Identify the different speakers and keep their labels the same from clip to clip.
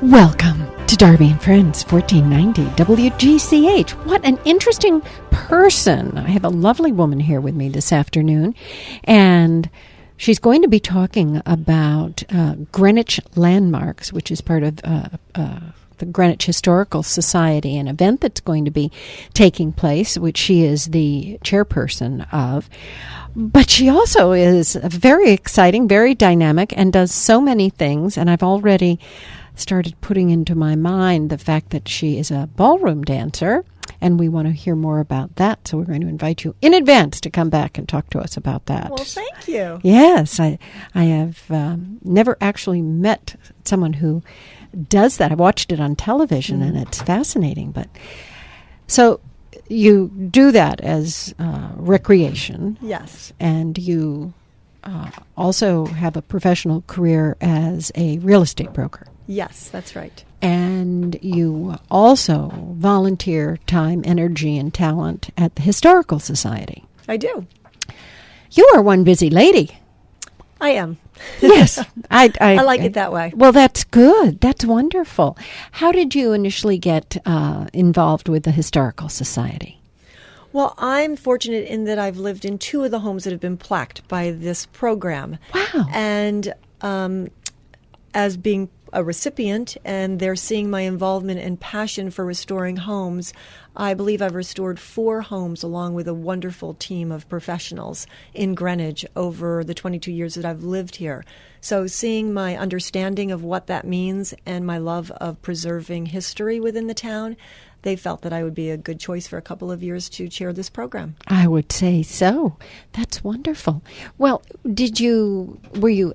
Speaker 1: Welcome to Darby and Friends 1490 WGCH. What an interesting person. I have a lovely woman here with me this afternoon, and she's going to be talking about Greenwich Landmarks, which is part of the Greenwich Historical Society, an event that's going to be taking place, which she is the chairperson of. But she also is very exciting, very dynamic, and does so many things, and I've already started putting into my mind the fact that she is a ballroom dancer, and we want to hear more about that. So we're going to invite you in advance to come back and talk to us about that.
Speaker 2: Well, thank you.
Speaker 1: Yes, I have never actually met someone who does that. I watched it on television, and it's fascinating. But so you do that as recreation.
Speaker 2: Yes.
Speaker 1: And you also have a professional career as a real estate broker.
Speaker 2: Yes, that's right.
Speaker 1: And you also volunteer time, energy, and talent at the Historical Society.
Speaker 2: I do.
Speaker 1: You are one busy lady.
Speaker 2: I am.
Speaker 1: Yes. I
Speaker 2: like it that way.
Speaker 1: Well, that's good. That's wonderful. How did you initially get involved with the Historical Society?
Speaker 2: Well, I'm fortunate in that I've lived in two of the homes that have been plaqued by this program.
Speaker 1: Wow.
Speaker 2: And as being a recipient, and they're seeing my involvement and passion for restoring homes, I believe I've restored 4 homes along with a wonderful team of professionals in Greenwich over the 22 years that I've lived here. So seeing my understanding of what that means and my love of preserving history within the town, they felt that I would be a good choice for a couple of years to chair this program.
Speaker 1: I would say so. That's wonderful. Well, were you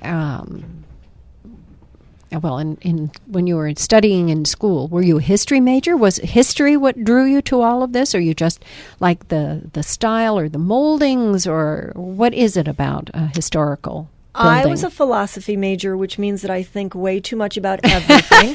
Speaker 1: when you were studying in school, were you a history major? Was history what drew you to all of this, or you just like the style or the moldings, or what is it about historical building?
Speaker 2: I was a philosophy major, which means that I think way too much about everything.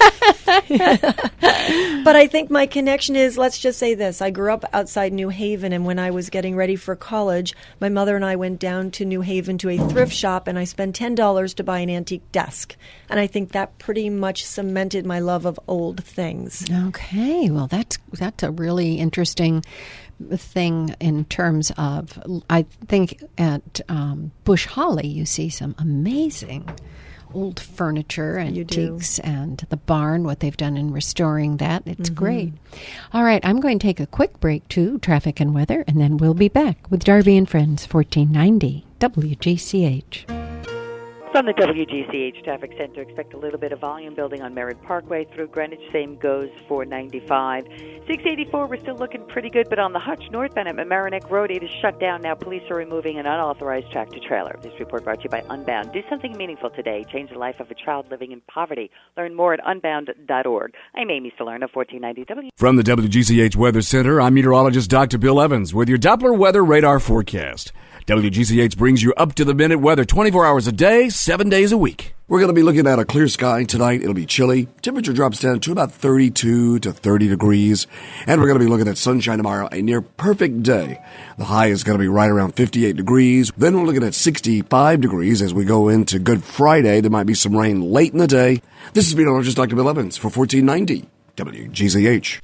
Speaker 2: But I think my connection is, let's just say this. I grew up outside New Haven, and when I was getting ready for college, my mother and I went down to New Haven to a thrift shop, and I spent $10 to buy an antique desk. And I think that pretty much cemented my love of old things.
Speaker 1: Okay. Well, that's a really interesting thing in terms of, I think at Bush Holly you see some amazing old furniture, antiques, and the barn, what they've done in restoring that. It's great. All right, I'm going to take a quick break to traffic and weather, and then we'll be back with Darby and Friends 1490 WGCH.
Speaker 3: From the WGCH Traffic Center, expect a little bit of volume building on Merritt Parkway through Greenwich. Same goes for 95. 684, we're still looking pretty good, but on the Hutch northbound at Mamaroneck Road, it is shut down now. Police are removing an unauthorized tractor-trailer. This report brought to you by Unbound. Do something meaningful today. Change the life of a child living in poverty. Learn more at unbound.org. I'm Amy Salerno, 1490 W.
Speaker 4: From the WGCH Weather Center, I'm meteorologist Dr. Bill Evans with your Doppler weather radar forecast. WGCH brings you up-to-the-minute weather 24 hours a day, 7 days a week.
Speaker 5: We're going to be looking at a clear sky tonight. It'll be chilly. Temperature drops down to about 32 to 30 degrees. And we're going to be looking at sunshine tomorrow, a near perfect day. The high is going to be right around 58 degrees. Then we're looking at 65 degrees as we go into Good Friday. There might be some rain late in the day. This is meteorologist Dr. Bill Evans for 1490 WGCH.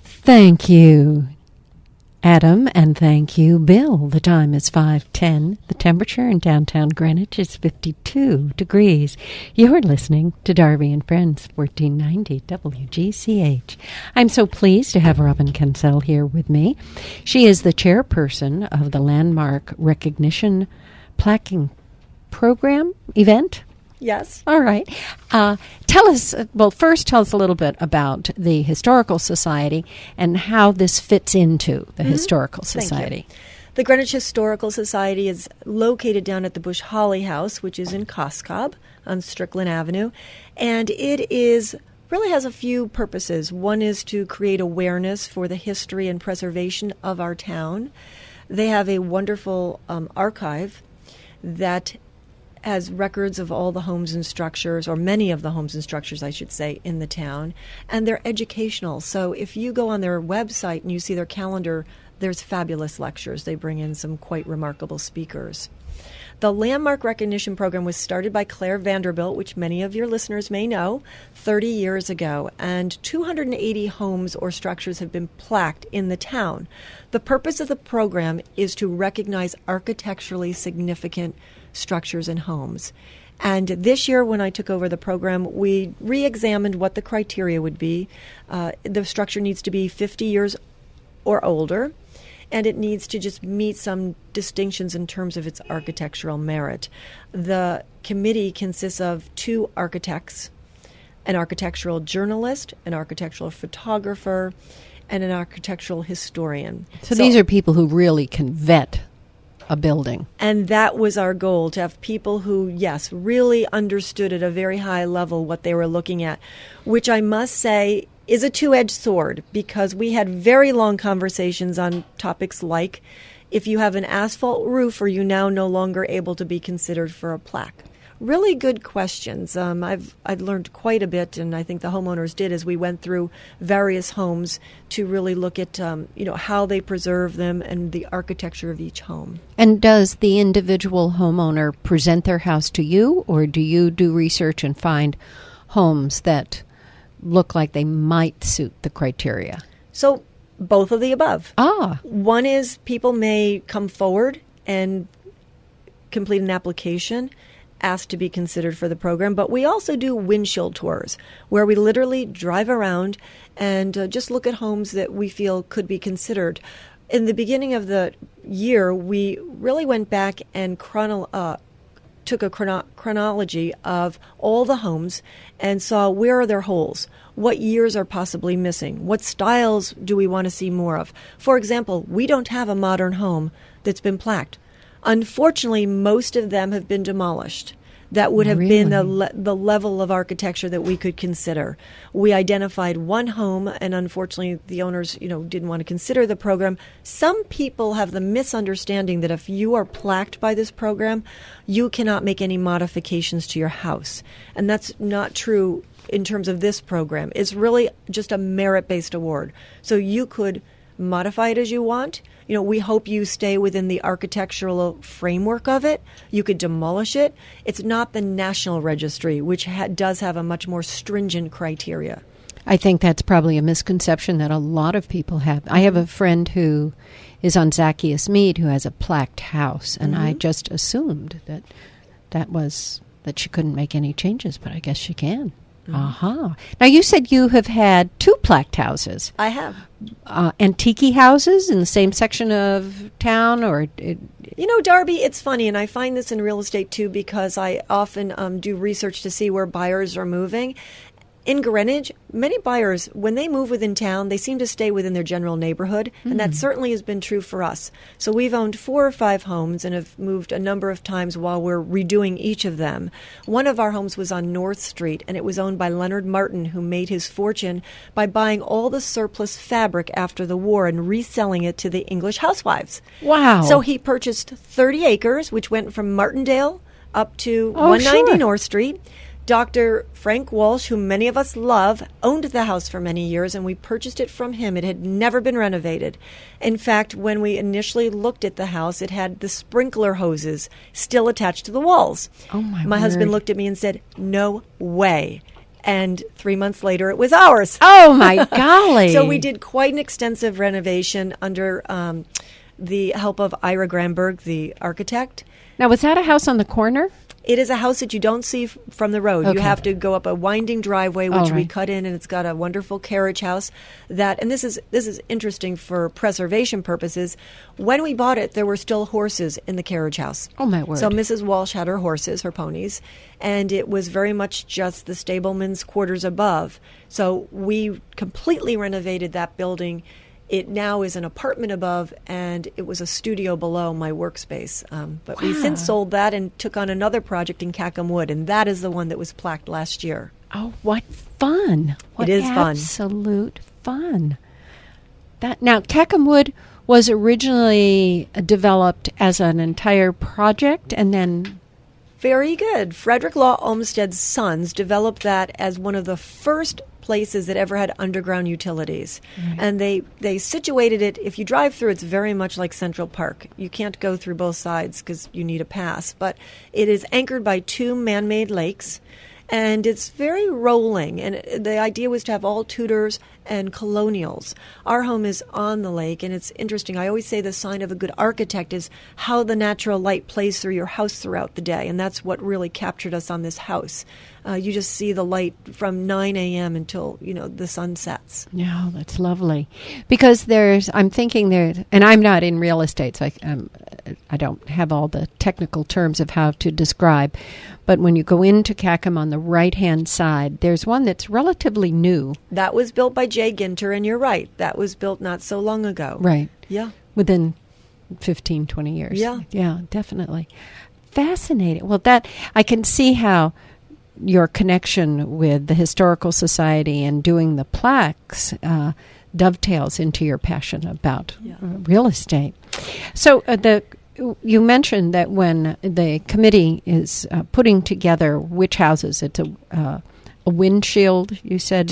Speaker 1: Thank you, Adam, and thank you, Bill. The time is 5:10. The temperature in downtown Greenwich is 52 degrees. You're listening to Darby and Friends, 1490 WGCH. I'm so pleased to have Robin Kencel here with me. She is the chairperson of the Landmark Recognition Plaquing Program event.
Speaker 2: Yes.
Speaker 1: All right. Tell us a little bit about the Historical Society and how this fits into the Historical Society.
Speaker 2: Thank you. The Greenwich Historical Society is located down at the Bush Holly House, which is in Coscob on Strickland Avenue. And it really has a few purposes. One is to create awareness for the history and preservation of our town. They have a wonderful archive that has records of all the homes and structures, or many of the homes and structures, I should say, in the town. And they're educational. So if you go on their website and you see their calendar, there's fabulous lectures. They bring in some quite remarkable speakers. The Landmark Recognition Program was started by Claire Vanderbilt, which many of your listeners may know, 30 years ago, and 280 homes or structures have been plaqued in the town. The purpose of the program is to recognize architecturally significant structures and homes. And this year, when I took over the program, we re-examined what the criteria would be. The structure needs to be 50 years or older, and it needs to just meet some distinctions in terms of its architectural merit. The committee consists of 2 architects, an architectural journalist, an architectural photographer, and an architectural historian.
Speaker 1: So these are people who really can vet a building.
Speaker 2: And that was our goal, to have people who, yes, really understood at a very high level what they were looking at, which I must say is a two-edged sword, because we had very long conversations on topics like, if you have an asphalt roof, are you now no longer able to be considered for a plaque? Really good questions. I've learned quite a bit, and I think the homeowners did, as we went through various homes to really look at how they preserve them and the architecture of each home.
Speaker 1: And does the individual homeowner present their house to you, or do you do research and find homes that look like they might suit the criteria?
Speaker 2: So both of the above.
Speaker 1: Ah.
Speaker 2: One is people may come forward and complete an application, asked to be considered for the program, but we also do windshield tours where we literally drive around and just look at homes that we feel could be considered. In the beginning of the year, we really went back and took a chronology of all the homes and saw where are their holes, what years are possibly missing, what styles do we want to see more of. For example, we don't have a modern home that's been plaqued. Unfortunately, most of them have been demolished. That would have been the level of architecture that we could consider. We identified one home, and unfortunately, the owners, didn't want to consider the program. Some people have the misunderstanding that if you are plaqued by this program, you cannot make any modifications to your house, and that's not true in terms of this program. It's really just a merit-based award, so you could modify it as you want. We hope you stay within the architectural framework of it. You could demolish it. It's not the National Registry, which does have a much more stringent criteria.
Speaker 1: I think that's probably a misconception that a lot of people have. I have a friend who is on Zacchaeus Mead who has a plaqued house, and I just assumed that she couldn't make any changes, but I guess she can. Aha. Now, you said you have had 2 plaqued houses.
Speaker 2: I have.
Speaker 1: Antique houses in the same section of town, or...
Speaker 2: Darby, it's funny, and I find this in real estate, too, because I often do research to see where buyers are moving. In Greenwich, many buyers, when they move within town, they seem to stay within their general neighborhood, and that certainly has been true for us. So we've owned 4 or 5 homes and have moved a number of times while we're redoing each of them. One of our homes was on North Street, and it was owned by Leonard Martin, who made his fortune by buying all the surplus fabric after the war and reselling it to the English housewives.
Speaker 1: Wow.
Speaker 2: So he purchased 30 acres, which went from Martindale up to 190 North Street. Dr. Frank Walsh, whom many of us love, owned the house for many years, and we purchased it from him. It had never been renovated. In fact, when we initially looked at the house, it had the sprinkler hoses still attached to the walls.
Speaker 1: Oh, my
Speaker 2: My
Speaker 1: word.
Speaker 2: husband looked at me and said, "No way." And 3 months later, it was ours.
Speaker 1: Oh, my golly.
Speaker 2: So we did quite an extensive renovation under the help of Ira Granberg, the architect.
Speaker 1: Now, was that a house on the corner?
Speaker 2: It is a house that you don't see from the road.
Speaker 1: Okay.
Speaker 2: You have to go up a winding driveway, which we cut in, and it's got a wonderful carriage house. And this is interesting for preservation purposes. When we bought it, there were still horses in the carriage house.
Speaker 1: Oh, my word.
Speaker 2: So Mrs. Walsh had her horses, her ponies, and it was very much just the stableman's quarters above. So we completely renovated that building. It now is an apartment above, and it was a studio below, my workspace. But we since sold that and took on another project in Cackham Wood, and that is the one that was plaqued last year.
Speaker 1: Oh, what fun. What
Speaker 2: It is fun.
Speaker 1: Absolute fun. Now, Cackham Wood was originally developed as an entire project, and then...
Speaker 2: Very good. Frederick Law Olmsted's sons developed that as one of the first places that ever had underground utilities. Right. And they situated it, if you drive through, it's very much like Central Park. You can't go through both sides because you need a pass. But it is anchored by 2 man-made lakes. And it's very rolling. And the idea was to have all Tudors and colonials. Our home is on the lake, and it's interesting. I always say the sign of a good architect is how the natural light plays through your house throughout the day. And that's what really captured us on this house. You just see the light from 9 a.m. until, the sun sets.
Speaker 1: Yeah, that's lovely. Because I'm thinking and I'm not in real estate, so I don't have all the technical terms of how to describe. But when you go into Cackham on the right-hand side, there's one that's relatively new.
Speaker 2: That was built by Jay Ginter, and you're right. That was built not so long ago.
Speaker 1: Right.
Speaker 2: Yeah.
Speaker 1: Within 15, 20 years.
Speaker 2: Yeah.
Speaker 1: Yeah, definitely. Fascinating. Well, I can see how your connection with the Historical Society and doing the plaques dovetails into your passion about real estate. So you mentioned that when the committee is putting together which houses, it's a windshield, you said,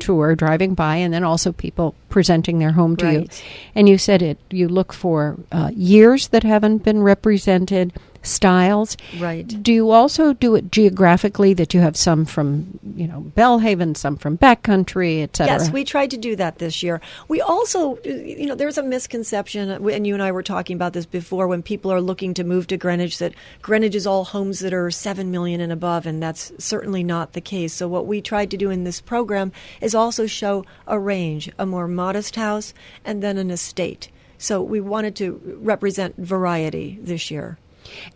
Speaker 1: tour driving by, and then also people presenting their home to you. And you said you look for years that haven't been represented, styles.
Speaker 2: Right.
Speaker 1: Do you also do it geographically, that you have some from, Bellhaven, some from backcountry, et cetera?
Speaker 2: Yes, we tried to do that this year. We also, there's a misconception, and you and I were talking about this before, when people are looking to move to Greenwich, that Greenwich is all homes that are $7 million and above, and that's certainly not the case. So what we tried to do in this program is also show a range, a more modest house, and then an estate. So we wanted to represent variety this year.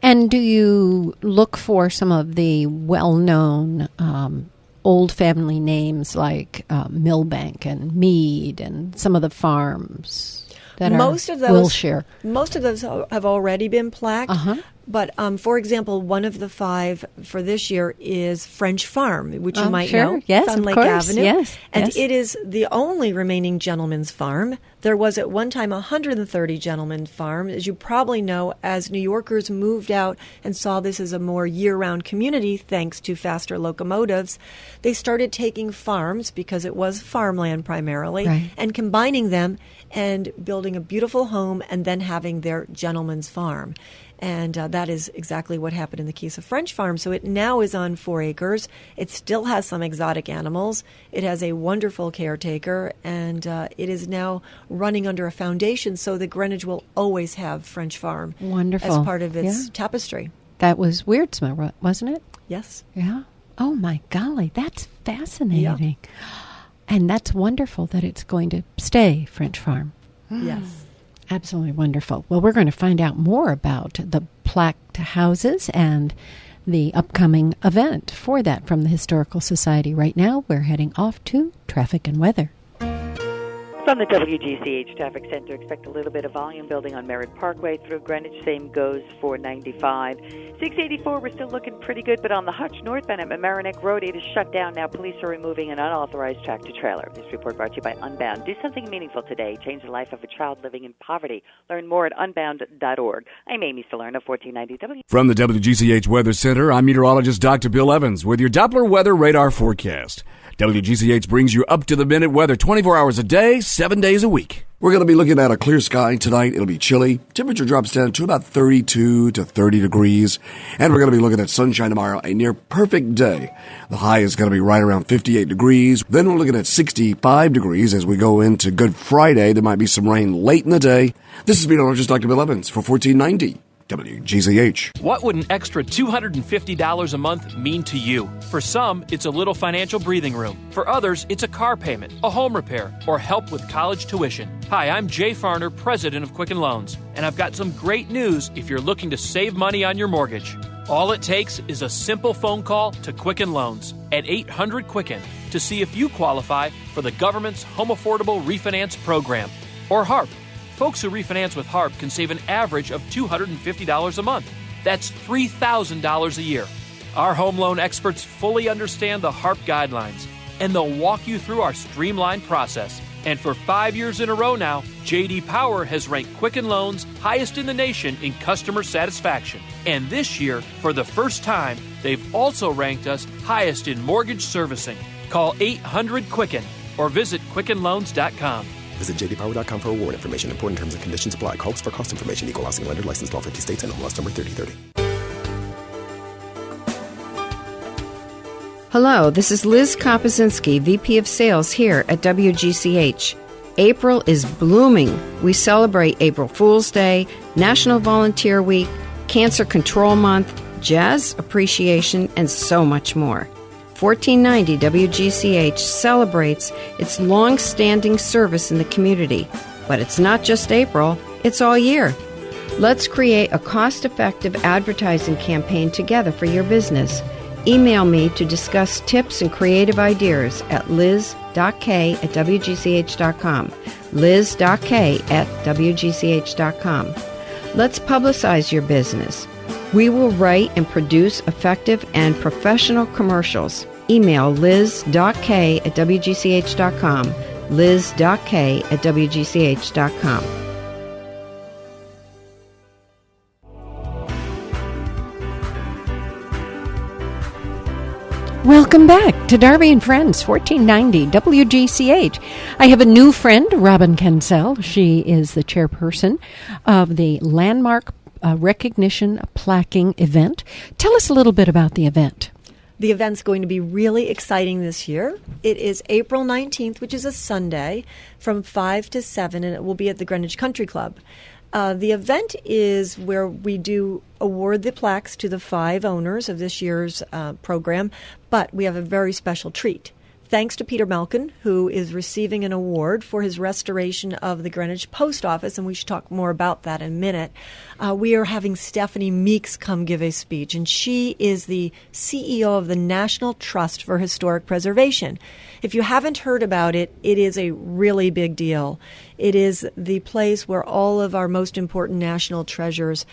Speaker 1: And do you look for some of the well-known old family names like Millbank and Mead and some of the farms that
Speaker 2: most
Speaker 1: are
Speaker 2: of those,
Speaker 1: Wilshire?
Speaker 2: Most of those have already been plaqued.
Speaker 1: Uh-huh.
Speaker 2: But, for example, one of the 5 for this year is French Farm, which you might know.
Speaker 1: Yes,
Speaker 2: on
Speaker 1: of
Speaker 2: Lake
Speaker 1: course.
Speaker 2: Avenue.
Speaker 1: Yes,
Speaker 2: and
Speaker 1: yes.
Speaker 2: it is the only remaining gentleman's farm. There was at one time 130 gentleman farm. As you probably know, as New Yorkers moved out and saw this as a more year-round community thanks to faster locomotives, they started taking farms, because it was farmland primarily,
Speaker 1: right,
Speaker 2: and combining them and building a beautiful home and then having their gentleman's farm. And that is exactly what happened in the case of French Farm. So it now is on 4 acres. It still has some exotic animals. It has a wonderful caretaker, and it is now running under a foundation so that Greenwich will always have French Farm.
Speaker 1: Wonderful.
Speaker 2: As part of its tapestry.
Speaker 1: That was Weirdsma, wasn't it?
Speaker 2: Yes.
Speaker 1: Yeah. Oh, my golly. That's fascinating. Yeah. And that's wonderful that it's going to stay French Farm.
Speaker 2: Yes.
Speaker 1: Absolutely wonderful. Well, we're going to find out more about the plaqued houses and the upcoming event for that from the Historical Society. Right now, we're heading off to traffic and weather.
Speaker 3: From the WGCH Traffic Center, expect a little bit of volume building on Merritt Parkway through Greenwich. Same goes for 95. 684, we're still looking pretty good, but on the Hutch northbound at Mamaroneck Road, it is shut down now. Police are removing an unauthorized tractor-trailer. This report brought to you by Unbound. Do something meaningful today. Change the life of a child living in poverty. Learn more at unbound.org. I'm Amy Salerno, 1490
Speaker 4: From the WGCH Weather Center, I'm meteorologist Dr. Bill Evans with your Doppler weather radar forecast. WGCH brings you up-to-the-minute weather 24 hours a day, 7 days a week.
Speaker 5: We're going to be looking at a clear sky tonight. It'll be chilly. Temperature drops down to about 32 to 30 degrees. And we're going to be looking at sunshine tomorrow, a near perfect day. The high is going to be right around 58 degrees. Then we're looking at 65 degrees as we go into Good Friday. There might be some rain late in the day. This is meteorologist Dr. Bill Evans for 1490. WGCH.
Speaker 6: What would an extra $250 a month mean to you? For some, it's a little financial breathing room. For others, it's a car payment, a home repair, or help with college tuition. Hi, I'm Jay Farner, president of Quicken Loans, and I've got some great news if you're looking to save money on your mortgage. All it takes is a simple phone call to Quicken Loans at 800-QUICKEN to see if you qualify for the government's Home Affordable Refinance Program, or HARP. Folks who refinance with HARP can save an average of $250 a month. That's $3,000 a year. Our home loan experts fully understand the HARP guidelines, and they'll walk you through our streamlined process. And for 5 years in a row now, J.D. Power has ranked Quicken Loans highest in the nation in customer satisfaction. And this year, for the first time, they've also ranked us highest in mortgage servicing. Call 800-QUICKEN or visit QuickenLoans.com.
Speaker 7: Visit jdpower.com for award information. Important terms and conditions apply. Calls for cost information. Equal housing lender. Licensed in all 50 states and MLS number 3030.
Speaker 8: Hello, this is Liz Kopaczynski, VP of Sales here at WGCH. April is blooming. We celebrate April Fool's Day, National Volunteer Week, Cancer Control Month, Jazz Appreciation, and so much more. 1490 WGCH celebrates its long-standing service in the community. But it's not just April, it's all year. Let's create a cost-effective advertising campaign together for your business. Email me to discuss tips and creative ideas at liz.k@wgch.com. liz.k@wgch.com. Let's publicize your business. We will write and produce effective and professional commercials. Email liz.k@wgch.com. liz.k@wgch.com.
Speaker 1: Welcome back to Darby and Friends, 1490 WGCH. I have a new friend, Robin Kencel. She is the chairperson of the Landmark Recognition Plaquing event. Tell us a little bit about the event.
Speaker 2: The event's going to be really exciting this year. It is April 19th, which is a Sunday, from 5 to 7, and it will be at the Greenwich Country Club. The event is where we do award the plaques to the 5 owners of this year's program, but we have a very special treat. Thanks to Peter Malkin, who is receiving an award for his restoration of the Greenwich Post Office, and we should talk more about that in a minute. We are having Stephanie Meeks come give a speech, and she is the CEO of the National Trust for Historic Preservation. If you haven't heard about it, it is a really big deal. It is the place where all of our most important national treasures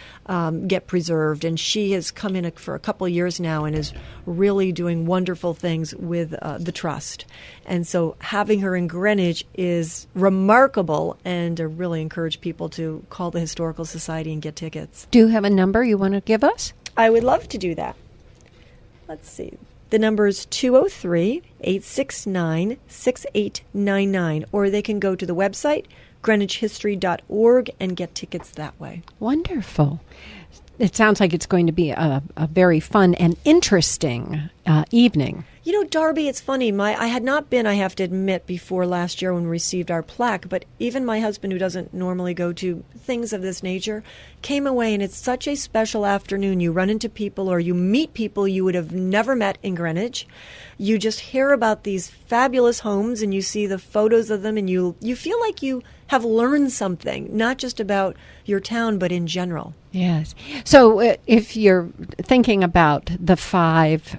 Speaker 2: get preserved, and she has come in for a couple of years now and is really doing wonderful things with the trust. And so having her in Greenwich is remarkable, and I really encourage people to call the Historical Society and get tickets.
Speaker 1: Do you have a number you want to give us?
Speaker 2: I would love to do that. Let's see. The number is 203-869-6899, or they can go to the website, greenwichhistory.org, and get tickets that way.
Speaker 1: Wonderful. It sounds like it's going to be a very fun and interesting evening.
Speaker 2: You know, Darby, it's funny. I had not been, I have to admit, before last year when we received our plaque, but even my husband, who doesn't normally go to things of this nature, came away, and it's such a special afternoon. You run into people or you meet people you would have never met in Greenwich. You just hear about these fabulous homes, and you see the photos of them, and you feel like you have learned something, not just about your town, but in general.
Speaker 1: Yes. So if you're thinking about the 5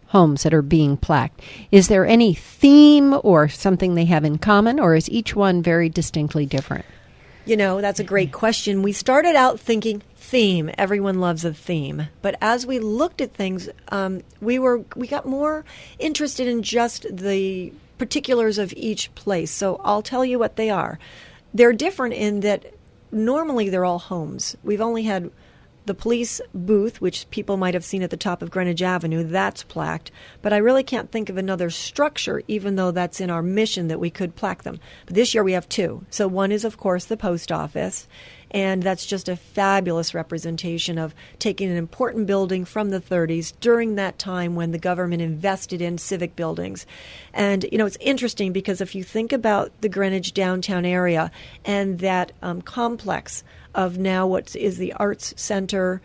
Speaker 1: homes that are being plaqued, is there any theme or something they have in common, or is each one very distinctly different?
Speaker 2: You know, that's a great question. We started out thinking theme. Everyone loves a theme. But as we looked at things, we got more interested in just the particulars of each place. So I'll tell you what they are. They're different in that normally they're all homes. We've only had the police booth, which people might have seen at the top of Greenwich Avenue, that's plaqued. But I really can't think of another structure, even though that's in our mission that we could plaque them. But this year we have 2. So one is, of course, the post office. And that's just a fabulous representation of taking an important building from the 30s during that time when the government invested in civic buildings. And, you know, it's interesting because if you think about the Greenwich downtown area and that complex of now what is the Arts Center,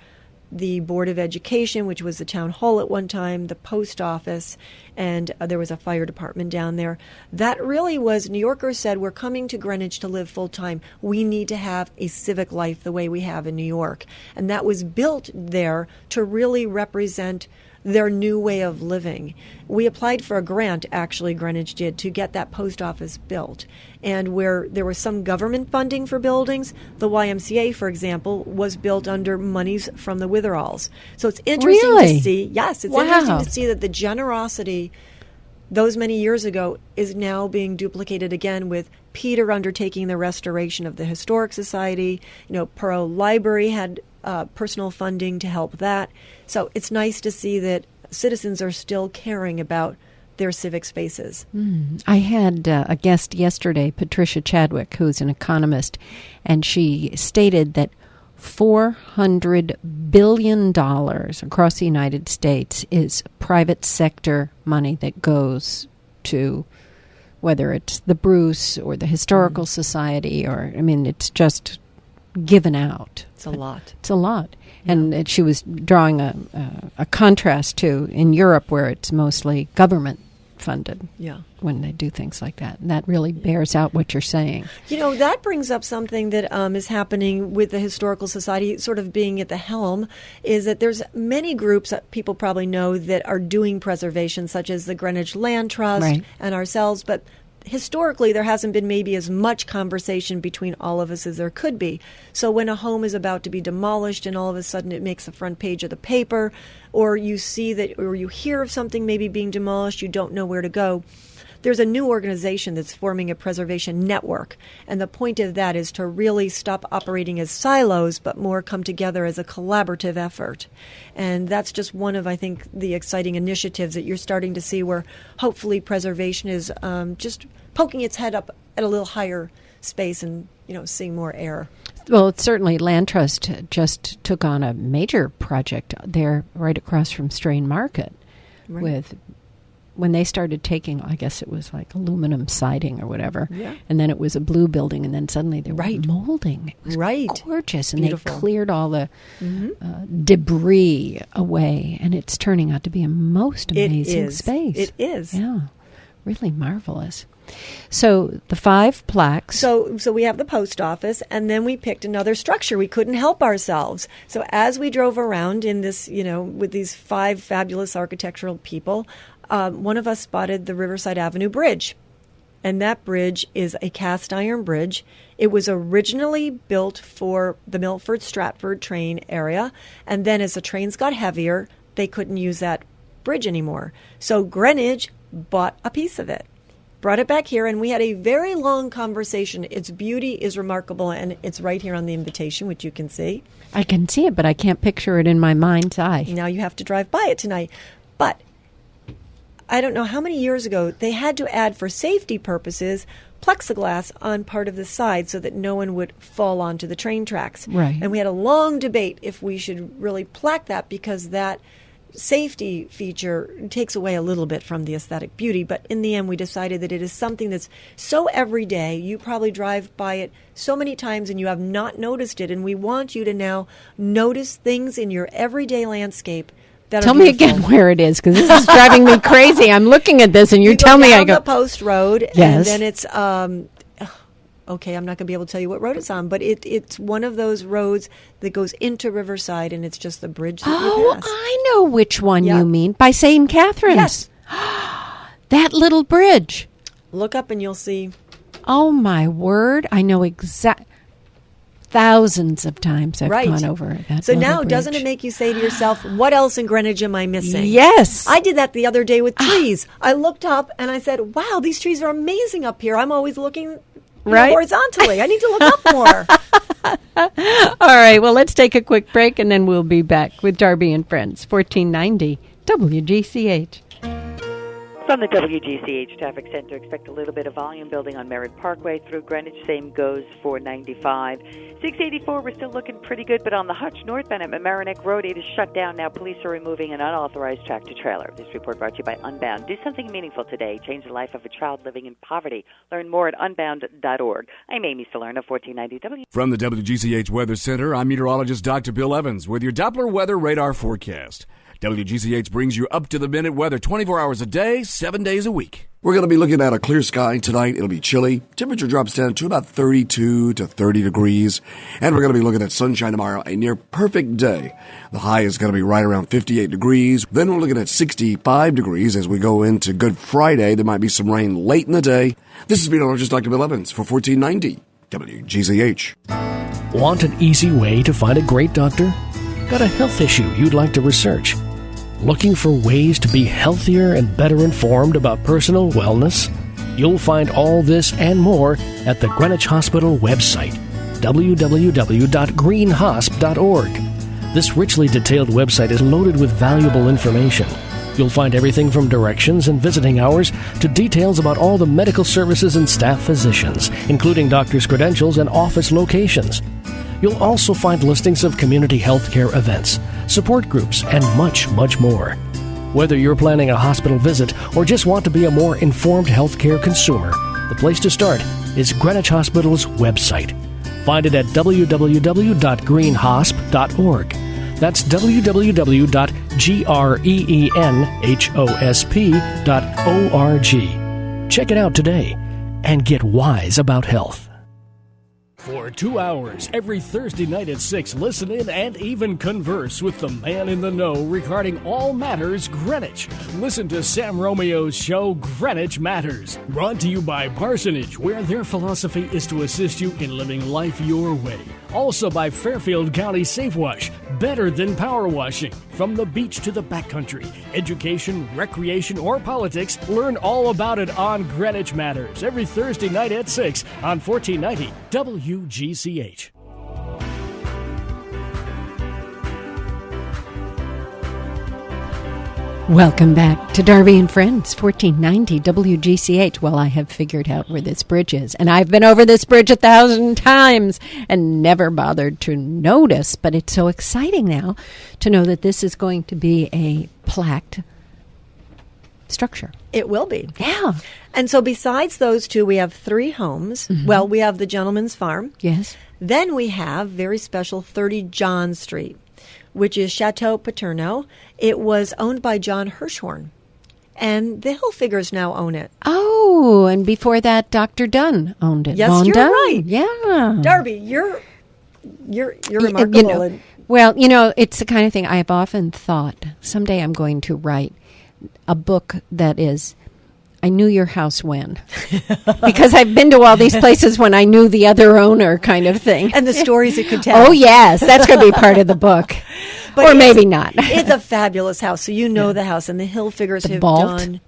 Speaker 2: the Board of Education, which was the town hall at one time, the post office, and there was a fire department down there. That really was, New Yorkers said, we're coming to Greenwich to live full time. We need to have a civic life the way we have in New York. And that was built there to really represent their new way of living. We applied for a grant, actually, Greenwich did, to get that post office built. And where there was some government funding for buildings, the YMCA, for example, was built under monies from the Witheralls. So it's interesting to see. Yes, it's interesting to see that the generosity those many years ago is now being duplicated again with Peter undertaking the restoration of the Historic Society. You know, Perot Library had personal funding to help that. So it's nice to see that citizens are still caring about their civic spaces.
Speaker 1: I had a guest yesterday, Patricia Chadwick, who's an economist, and she stated that $400 billion across the United States is private sector money that goes to, whether it's the Bruce or the Historical Society, or, I mean, it's just given out.
Speaker 2: It's a lot.
Speaker 1: It's a lot. Yeah. And she was drawing a contrast to in Europe, where it's mostly government funded when they do things like that. And that really bears out what you're saying.
Speaker 2: You know, that brings up something that is happening with the Historical Society sort of being at the helm, is that there's many groups that people probably know that are doing preservation, such as the Greenwich Land Trust and ourselves, but historically, there hasn't been maybe as much conversation between all of us as there could be. So when a home is about to be demolished and all of a sudden it makes the front page of the paper, or you see that, or you hear of something maybe being demolished, you don't know where to go, there's a new organization that's forming a preservation network. And the point of that is to really stop operating as silos, but more come together as a collaborative effort. And that's just one of, I think, the exciting initiatives that you're starting to see, where hopefully preservation is just poking its head up at a little higher space and, you know, seeing more air.
Speaker 1: Well, it's certainly Land Trust just took on a major project there right across from Strain Market with... When they started taking, I guess it was like aluminum siding or whatever, and then it was a blue building, and then suddenly they were molding. It was gorgeous, and
Speaker 2: beautiful.
Speaker 1: They cleared all the debris away, and it's turning out to be a most amazing space.
Speaker 2: It is.
Speaker 1: Yeah, really marvelous. So the 5 plaques.
Speaker 2: So we have the post office, and then we picked another structure. We couldn't help ourselves. So as we drove around in this, you know, with these 5 fabulous architectural people, one of us spotted the Riverside Avenue Bridge. And that bridge is a cast iron bridge. It was originally built for the Milford-Stratford train area. And then as the trains got heavier, they couldn't use that bridge anymore. So Greenwich bought a piece of it, brought it back here, and we had a very long conversation. Its beauty is remarkable, and it's right here on the invitation, which you can see.
Speaker 1: I can see it, but I can't picture it in my mind's eye.
Speaker 2: Now you have to drive by it tonight. But I don't know how many years ago, they had to add, for safety purposes, plexiglass on part of the side so that no one would fall onto the train tracks.
Speaker 1: Right.
Speaker 2: And we had a long debate if we should really plaque that, because that safety feature takes away a little bit from the aesthetic beauty. But in the end, we decided that it is something that's so everyday. You probably drive by it so many times and you have not noticed it. And we want you to now notice things in your everyday landscape.
Speaker 1: Tell me again where it is, because this is driving me crazy. I'm looking at this, and you tell me I go
Speaker 2: down the Post Road, and then it's okay. I'm not going to be able to tell you what road it's on, but it's one of those roads that goes into Riverside, and it's just the bridge that you pass.
Speaker 1: I know which one you mean, by St. Catherine's.
Speaker 2: Yes,
Speaker 1: that little bridge.
Speaker 2: Look up, and you'll see.
Speaker 1: Oh my word! I know exactly. Thousands of times I've gone over that.
Speaker 2: So now, doesn't it make you say to yourself, what else in Greenwich am I missing?
Speaker 1: Yes.
Speaker 2: I did that the other day with trees. I looked up and I said, wow, these trees are amazing up here. I'm always looking horizontally. I need to look up more.
Speaker 1: All right. Well, let's take a quick break, and then we'll be back with Darby and Friends, 1490 WGCH.
Speaker 3: From the WGCH Traffic Center, expect a little bit of volume building on Merritt Parkway through Greenwich. Same goes for 95. 684, we're still looking pretty good, but on the Hutch northbound at Mamaroneck Road, it is shut down now. Police are removing an unauthorized tractor-trailer. This report brought to you by Unbound. Do something meaningful today. Change the life of a child living in poverty. Learn more at unbound.org. I'm Amy Salerno, 1490 W.
Speaker 4: From the WGCH Weather Center, I'm meteorologist Dr. Bill Evans with your Doppler weather radar forecast. WGCH brings you up-to-the-minute weather 24 hours a day, 7 days a week.
Speaker 5: We're going to be looking at a clear sky tonight. It'll be chilly. Temperature drops down to about 32 to 30 degrees. And we're going to be looking at sunshine tomorrow, a near perfect day. The high is going to be right around 58 degrees. Then we're looking at 65 degrees as we go into Good Friday. There might be some rain late in the day. This is meteorologist Dr. Bill Evans for 1490 WGCH.
Speaker 9: Want an easy way to find a great doctor? Got a health issue you'd like to research? Looking for ways to be healthier and better informed about personal wellness? You'll find all this and more at the Greenwich Hospital website, www.greenhosp.org. This richly detailed website is loaded with valuable information. You'll find everything from directions and visiting hours to details about all the medical services and staff physicians, including doctors' credentials and office locations. You'll also find listings of community healthcare events, support groups, and much, much more. Whether you're planning a hospital visit or just want to be a more informed healthcare consumer, the place to start is Greenwich Hospital's website. Find it at www.greenhosp.org. That's www.greenhosp.org. Check it out today and get wise about health. For 2 hours every Thursday night at 6, listen in and even converse with the man in the know regarding all matters Greenwich. Listen to Sam Romeo's show, Greenwich Matters, brought to you by Parsonage, where their philosophy is to assist you in living life your way. Also by Fairfield County Safe Wash, better than power washing. From the beach to the backcountry, education, recreation, or politics, learn all about it on Greenwich Matters every Thursday night at 6 on 1490 WGCH.
Speaker 1: Welcome back to Darby and Friends, 1490 WGCH. Well, I have figured out where this bridge is, and I've been over this bridge 1,000 times and never bothered to notice, but it's so exciting now to know that this is going to be a plaqued structure.
Speaker 2: It will be.
Speaker 1: Yeah.
Speaker 2: And so besides those two, we have 3 homes. Mm-hmm. Well, we have the Gentleman's Farm.
Speaker 1: Yes. Then
Speaker 2: we have very special 30 John Street, which is Chateau Paterno. It was owned by John Hirschhorn, and the Hilfigers now own it.
Speaker 1: Oh, and before that, Dr. Dunn owned it.
Speaker 2: Yes,
Speaker 1: Von
Speaker 2: you're
Speaker 1: Dunn.
Speaker 2: right.
Speaker 1: Yeah.
Speaker 2: Darby, you're remarkable.
Speaker 1: It's the kind of thing I've often thought, someday I'm going to write a book that is, I knew your house when. Because I've been to all these places when I knew the other owner kind of thing.
Speaker 2: And the stories it could tell.
Speaker 1: Oh, yes. That's going to be part of the book. Or maybe not.
Speaker 2: It's a fabulous house. So you know the house. And the Hilfigers have
Speaker 1: vault.
Speaker 2: done...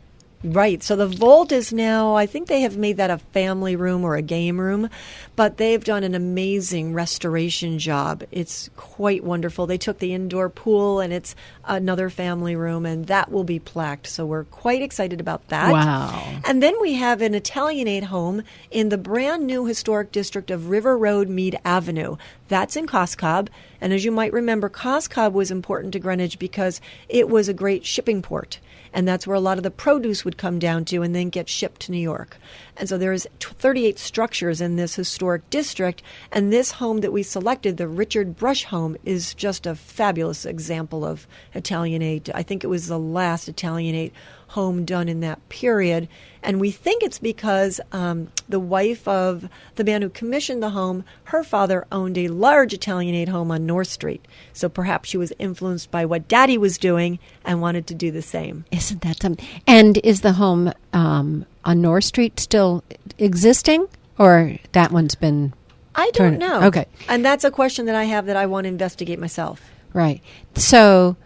Speaker 2: Right. So the vault is now, I think they have made that a family room or a game room, but they've done an amazing restoration job. It's quite wonderful. They took the indoor pool and it's another family room, and that will be plaqued. So we're quite excited about that.
Speaker 1: Wow.
Speaker 2: And then we have an Italianate home in the brand new historic district of River Road, Mead Avenue. That's in Coscob. And as you might remember, Coscob was important to Greenwich because it was a great shipping port. And that's where a lot of the produce would come down to and then get shipped to New York. And so there's 38 structures in this historic district. And this home that we selected, the Richard Brush home, is just a fabulous example of Italianate. I think it was the last Italianate home done in that period. And we think it's because the wife of the man who commissioned the home, her father owned a large Italianate home on North Street. So perhaps she was influenced by what Daddy was doing and wanted to do the same.
Speaker 1: Isn't that something? And is the home on North Street still existing? Or that one's been...
Speaker 2: I don't know.
Speaker 1: Okay.
Speaker 2: And that's a question that I have that I want to investigate myself.
Speaker 1: Right. So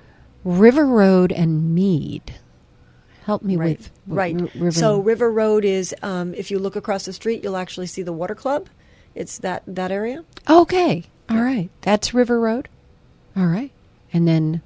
Speaker 1: River Road and Mead... Help me with
Speaker 2: River. So River Road is, if you look across the street, you'll actually see the Water Club. It's that area.
Speaker 1: Okay. All right. That's River Road. All right. And then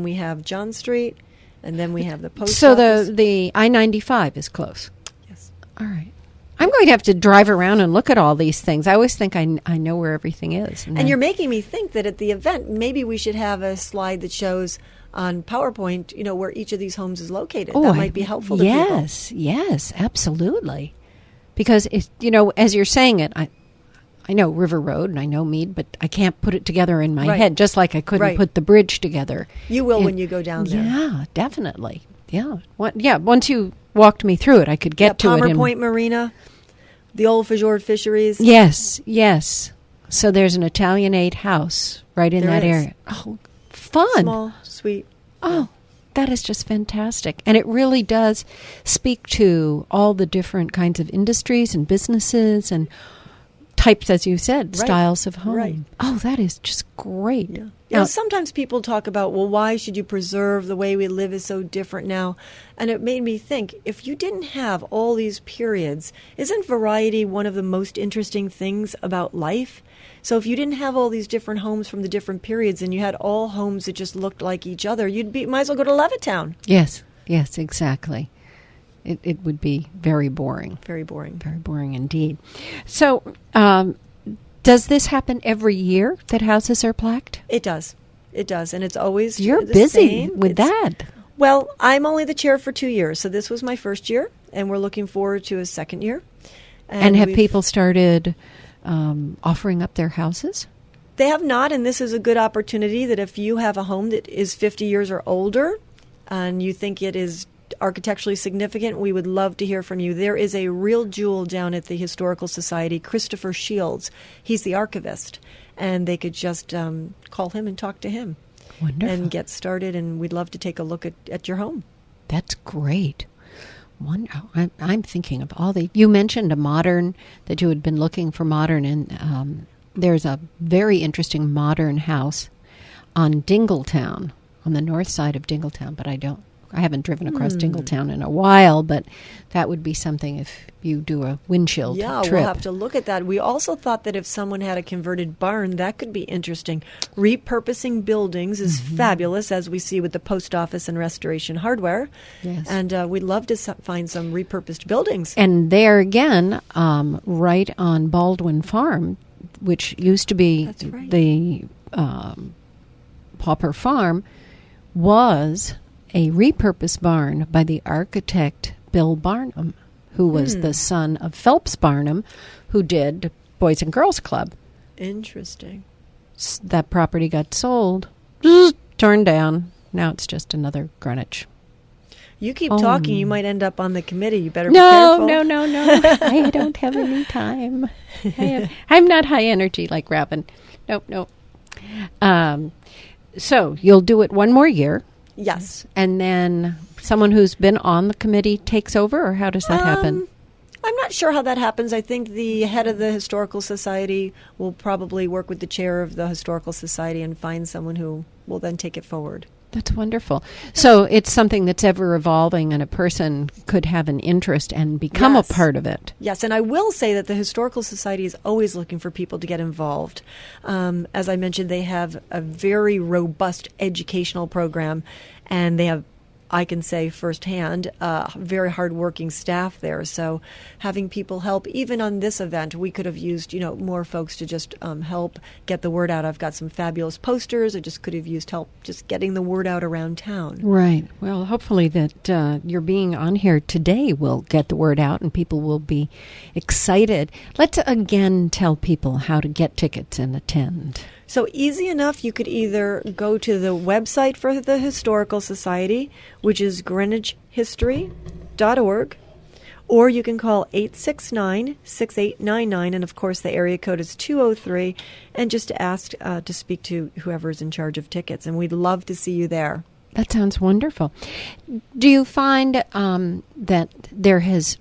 Speaker 2: we have John Street, and then we have the post
Speaker 1: so
Speaker 2: office.
Speaker 1: the I-95 is close.
Speaker 2: Yes.
Speaker 1: All right. I'm going to have to drive around and look at all these things. I always think I know where everything is.
Speaker 2: And you're making me think that at the event, maybe we should have a slide that shows on PowerPoint, where each of these homes is located. That might be helpful to people.
Speaker 1: Yes, absolutely. Because, as you're saying it, I know River Road and I know Mead, but I can't put it together in my head, just like I couldn't put the bridge together.
Speaker 2: You will when you go down there.
Speaker 1: Yeah, definitely. Yeah. Once you walked me through it, I could get to it.
Speaker 2: Palmer Point Marina, the old Fjord Fisheries.
Speaker 1: Yes. So there's an Italianate house right in that area. Oh, fun.
Speaker 2: Small, sweet.
Speaker 1: Oh, that is just fantastic. And it really does speak to all the different kinds of industries and businesses and types, as you said, styles of home.
Speaker 2: Right.
Speaker 1: Oh, that is just great.
Speaker 2: Yeah.
Speaker 1: Now,
Speaker 2: Sometimes people talk about, well, why should you preserve the way we live is so different now? And it made me think, if you didn't have all these periods, isn't variety one of the most interesting things about life? So if you didn't have all these different homes from the different periods and you had all homes that just looked like each other, might as well go to Levittown.
Speaker 1: Yes, exactly. It would be very boring.
Speaker 2: Very boring.
Speaker 1: Very boring indeed. So does this happen every year that houses are plaqued?
Speaker 2: It does. It does. And it's always
Speaker 1: You're
Speaker 2: the
Speaker 1: busy
Speaker 2: same.
Speaker 1: with that.
Speaker 2: Well, I'm only the chair for 2 years. So this was my first year, and we're looking forward to a second year.
Speaker 1: And have people started offering up their houses?
Speaker 2: They have not, and this is a good opportunity that if you have a home that is 50 years or older and you think it is architecturally significant, we would love to hear from you. There is a real jewel down at the Historical Society, Christopher Shields. He's the archivist, and they could just call him and talk to him.
Speaker 1: Wonderful.
Speaker 2: And get started, and we'd love to take a look at your home.
Speaker 1: That's great. I'm thinking of all the... You mentioned a modern, that you had been looking for modern, and there's a very interesting modern house on Dingletown, on the north side of Dingletown, but I haven't driven across Dingletown in a while, but that would be something if you do a windshield trip.
Speaker 2: Yeah, we'll have to look at that. We also thought that if someone had a converted barn, that could be interesting. Repurposing buildings is fabulous, as we see with the post office and Restoration Hardware.
Speaker 1: Yes.
Speaker 2: And we'd love to find some repurposed buildings.
Speaker 1: And there again, right on Baldwin Farm, which used to be the Pauper Farm, was a repurposed barn by the architect Bill Barnum, who was the son of Phelps Barnum, who did Boys and Girls Club.
Speaker 2: Interesting.
Speaker 1: That property got sold, torn down. Now it's just another Greenwich.
Speaker 2: You keep talking, you might end up on the committee. You better be careful.
Speaker 1: No. I don't have any time. I'm not high energy like Robin. Nope. So you'll do it one more year.
Speaker 2: Yes.
Speaker 1: And then someone who's been on the committee takes over, or how does that happen?
Speaker 2: I'm not sure how that happens. I think the head of the Historical Society will probably work with the chair of the Historical Society and find someone who will then take it forward.
Speaker 1: That's wonderful. So it's something that's ever evolving, and a person could have an interest and become a part of it.
Speaker 2: Yes, and I will say that the Historical Society is always looking for people to get involved. As I mentioned, they have a very robust educational program, and they have, I can say firsthand, very hardworking staff there. So having people help, even on this event, we could have used, more folks to just help get the word out. I've got some fabulous posters. I just could have used help just getting the word out around town.
Speaker 1: Right. Well, hopefully that your being on here today will get the word out and people will be excited. Let's again tell people how to get tickets and attend.
Speaker 2: So easy enough, you could either go to the website for the Historical Society, which is greenwichhistory.org, or you can call 869-6899, and of course the area code is 203, and just ask to speak to whoever's in charge of tickets, and we'd love to see you there.
Speaker 1: That sounds wonderful. Do you find that there has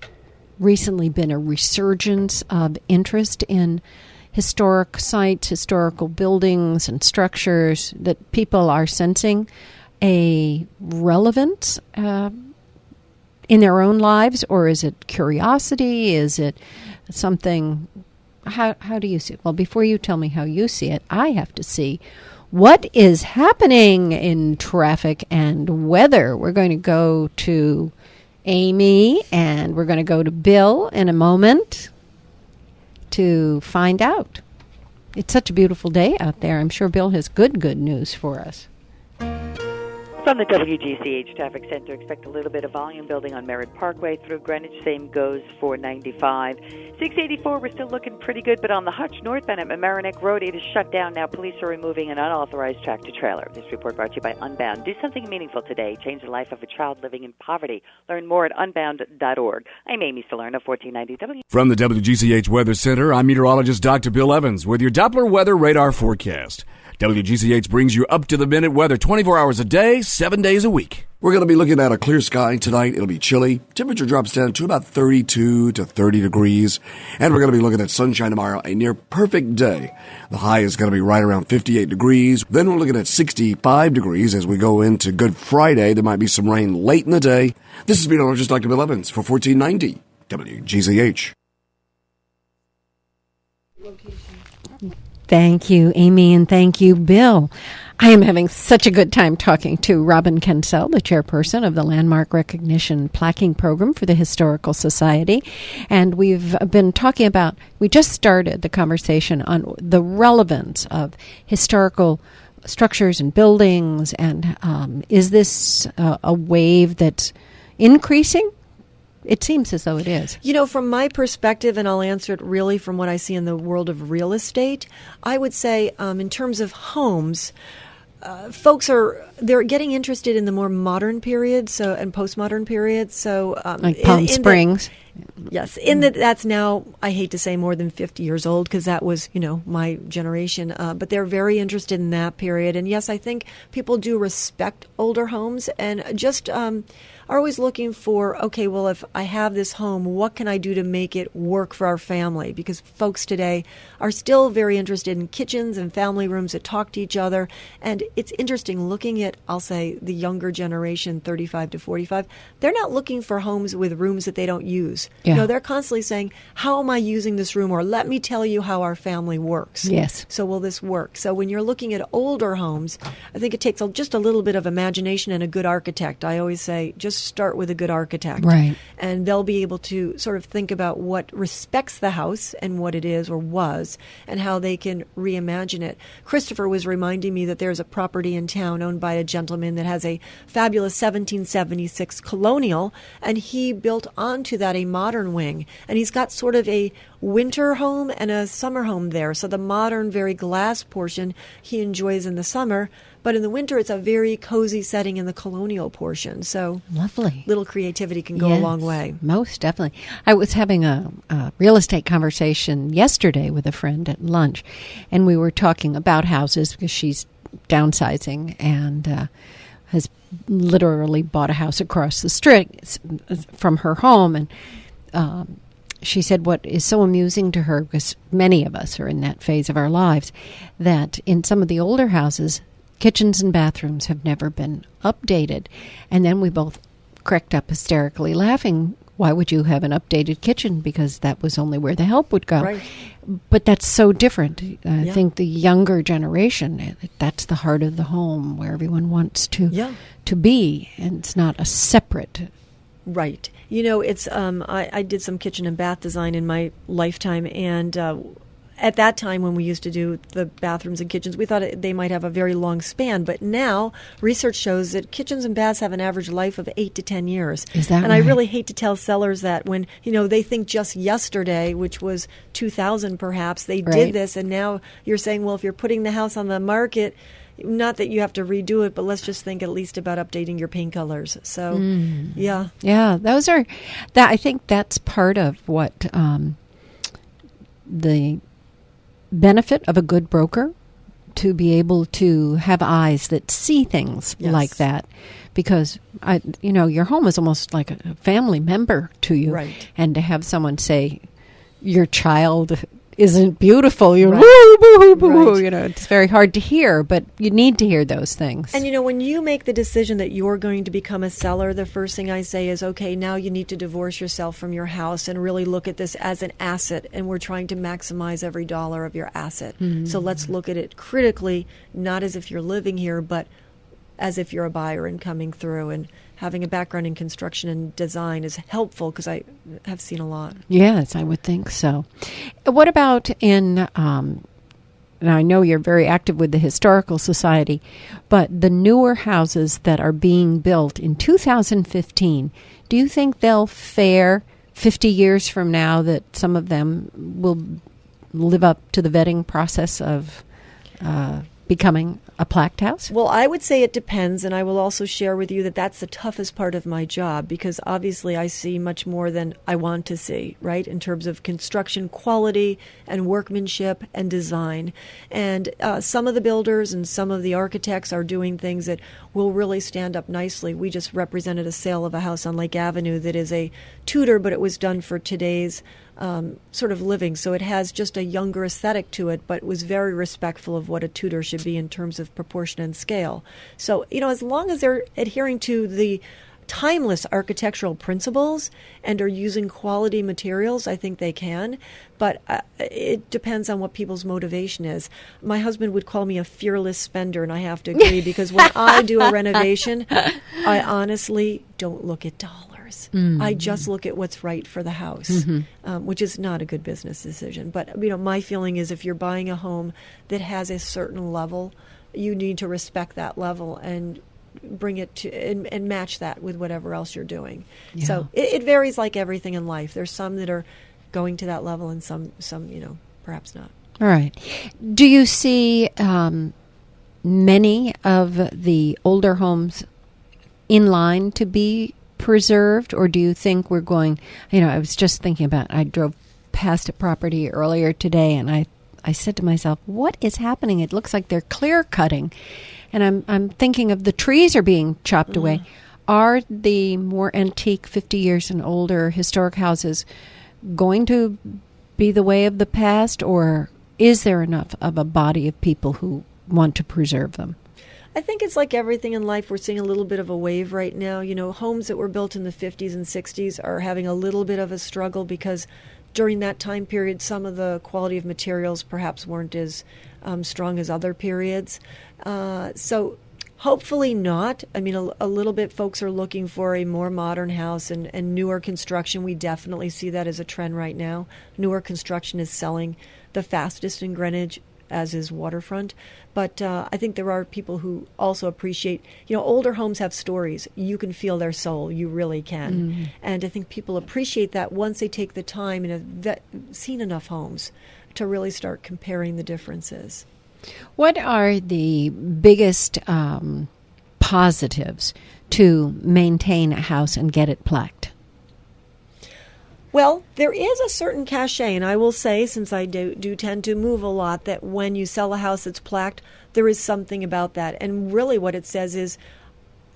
Speaker 1: recently been a resurgence of interest in historic sites, historical buildings and structures, that people are sensing a relevance in their own lives? Or is it curiosity? Is it something... How do you see it? Well, before you tell me how you see it, I have to see what is happening in traffic and weather. We're going to go to Amy and we're going to go to Bill in a moment to find out. It's such a beautiful day out there. I'm sure Bill has good news for us.
Speaker 3: From the WGCH Traffic Center, expect a little bit of volume building on Merritt Parkway through Greenwich. Same goes for 95. 684, we're still looking pretty good, but on the Hutch northbound at Mamaroneck Road, it is shut down now. Police are removing an unauthorized tractor-trailer. This report brought to you by Unbound. Do something meaningful today. Change the life of a child living in poverty. Learn more at unbound.org. I'm Amy Salerno, 1490 W.
Speaker 4: From the WGCH Weather Center, I'm meteorologist Dr. Bill Evans with your Doppler weather radar forecast. WGCH brings you up-to-the-minute weather 24 hours a day, 7 days a week.
Speaker 5: We're going to be looking at a clear sky tonight. It'll be chilly. Temperature drops down to about 32 to 30 degrees. And we're going to be looking at sunshine tomorrow, a near perfect day. The high is going to be right around 58 degrees. Then we're looking at 65 degrees as we go into Good Friday. There might be some rain late in the day. This is meteorologist Dr. Bill Evans for 1490 WGCH.
Speaker 1: Thank you, Amy, and thank you, Bill. I am having such a good time talking to Robin Kencel, the chairperson of the Landmark Recognition Plaquing Program for the Historical Society. And we've been talking about, we just started the conversation on the relevance of historical structures and buildings, and is this a wave that's increasing? It seems as though it is.
Speaker 2: You know, from my perspective, and I'll answer it really from what I see in the world of real estate, I would say in terms of homes, folks they're getting interested in the more modern period, and postmodern period. So
Speaker 1: like Palm Springs.
Speaker 2: Yes, that's now, I hate to say, more than 50 years old, because that was, my generation. But they're very interested in that period. And yes, I think people do respect older homes and just are always looking for, okay, well, if I have this home, what can I do to make it work for our family? Because folks today are still very interested in kitchens and family rooms that talk to each other. And it's interesting looking at, I'll say, the younger generation, 35 to 45. They're not looking for homes with rooms that they don't use.
Speaker 1: Yeah.
Speaker 2: They're constantly saying, how am I using this room? Or let me tell you how our family works.
Speaker 1: Yes.
Speaker 2: So will this work? So when you're looking at older homes, I think it takes just a little bit of imagination and a good architect. I always say, just start with a good architect.
Speaker 1: Right.
Speaker 2: And they'll be able to sort of think about what respects the house and what it is or was, and how they can reimagine it. Christopher was reminding me that there's a property in town owned by a gentleman that has a fabulous 1776 colonial, and he built onto that a modern wing. And he's got sort of a winter home and a summer home there. So the modern, very glass portion he enjoys in the summer, but in the winter it's a very cozy setting in the colonial portion. So
Speaker 1: lovely.
Speaker 2: Little creativity can go a long way.
Speaker 1: Most definitely. I was having a real estate conversation yesterday with a friend at lunch, and we were talking about houses because she's downsizing and has literally bought a house across the street from her home. And she said what is so amusing to her, because many of us are in that phase of our lives, that in some of the older houses, kitchens and bathrooms have never been updated. And then we both cracked up hysterically laughing. Why would you have an updated kitchen? Because that was only where the help would go.
Speaker 2: Right.
Speaker 1: But that's so different. I think the younger generation, that's the heart of the home where everyone wants to be, and it's not a separate.
Speaker 2: Right. It's I did some kitchen and bath design in my lifetime, and at that time when we used to do the bathrooms and kitchens, we thought they might have a very long span. But now research shows that kitchens and baths have an average life of 8 to 10 years.
Speaker 1: Is that
Speaker 2: and
Speaker 1: right?
Speaker 2: I really hate to tell sellers that when, they think just yesterday, which was 2000 perhaps, they did this. And now you're saying, well, if you're putting the house on the market, not that you have to redo it, but let's just think at least about updating your paint colors. So, yeah.
Speaker 1: Those are that. I think that's part of what the benefit of a good broker, to be able to have eyes that see things like that, because your home is almost like a family member to you,
Speaker 2: right?
Speaker 1: And to have someone say your child isn't beautiful, you're
Speaker 2: right.
Speaker 1: woo, boo, boo,
Speaker 2: Right.
Speaker 1: it's very hard to hear, but you need to hear those things.
Speaker 2: And when you make the decision that you're going to become a seller, the first thing I say is, okay, now you need to divorce yourself from your house and really look at this as an asset, and we're trying to maximize every dollar of your asset. Mm-hmm. So let's look at it critically, not as if you're living here, but as if you're a buyer and coming through. And having a background in construction and design is helpful, because I have seen a lot.
Speaker 1: Yes, I would think so. What about in, and I know you're very active with the Historical Society, but the newer houses that are being built in 2015, do you think they'll fare 50 years from now, that some of them will live up to the vetting process of becoming a plaqued house?
Speaker 2: Well, I would say it depends, and I will also share with you that that's the toughest part of my job, because obviously I see much more than I want to see, right, in terms of construction quality and workmanship and design. And some of the builders and some of the architects are doing things that will really stand up nicely. We just represented a sale of a house on Lake Avenue that is a Tudor, but it was done for today's sort of living. So it has just a younger aesthetic to it, but was very respectful of what a Tudor should be in terms of proportion and scale. So, as long as they're adhering to the timeless architectural principles and are using quality materials, I think they can. But it depends on what people's motivation is. My husband would call me a fearless spender, and I have to agree, because when I do a renovation, I honestly don't look at dollars. I just look at what's right for the house, which is not a good business decision. But my feeling is if you're buying a home that has a certain level, you need to respect that level and bring it to and match that with whatever else you're doing. Yeah. So it varies like everything in life. There's some that are going to that level and some perhaps not.
Speaker 1: All right. Do you see many of the older homes in line to be preserved, or do you think we're going, I was just thinking about, I drove past a property earlier today and I said to myself, what is happening? It looks like they're clear cutting. And I'm thinking of the trees are being chopped away. Are the more antique, 50 years and older historic houses going to be the way of the past, or is there enough of a body of people who want to preserve them?
Speaker 2: I think it's like everything in life. We're seeing a little bit of a wave right now. Homes that were built in the 50s and 60s are having a little bit of a struggle because during that time period, some of the quality of materials perhaps weren't as strong as other periods. So hopefully not. I mean, a little bit folks are looking for a more modern house and newer construction. We definitely see that as a trend right now. Newer construction is selling the fastest in Greenwich, as is waterfront. But I think there are people who also appreciate, older homes have stories. You can feel their soul. You really can. And I think people appreciate that once they take the time and have seen enough homes to really start comparing the differences.
Speaker 1: What are the biggest positives to maintain a house and get it plaqued?
Speaker 2: Well, there is a certain cachet, and I will say, since I do tend to move a lot, that when you sell a house that's plaqued, there is something about that. And really what it says is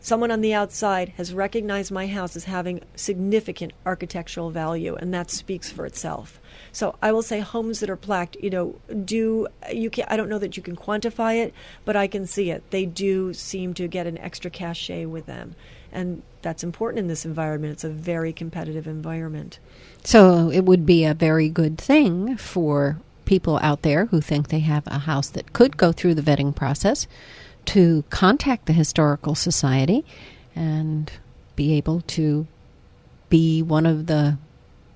Speaker 2: someone on the outside has recognized my house as having significant architectural value, and that speaks for itself. So I will say homes that are plaqued, I don't know that you can quantify it, but I can see it. They do seem to get an extra cachet with them. And that's important in this environment. It's a very competitive environment.
Speaker 1: So it would be a very good thing for people out there who think they have a house that could go through the vetting process to contact the Historical Society and be able to be one of the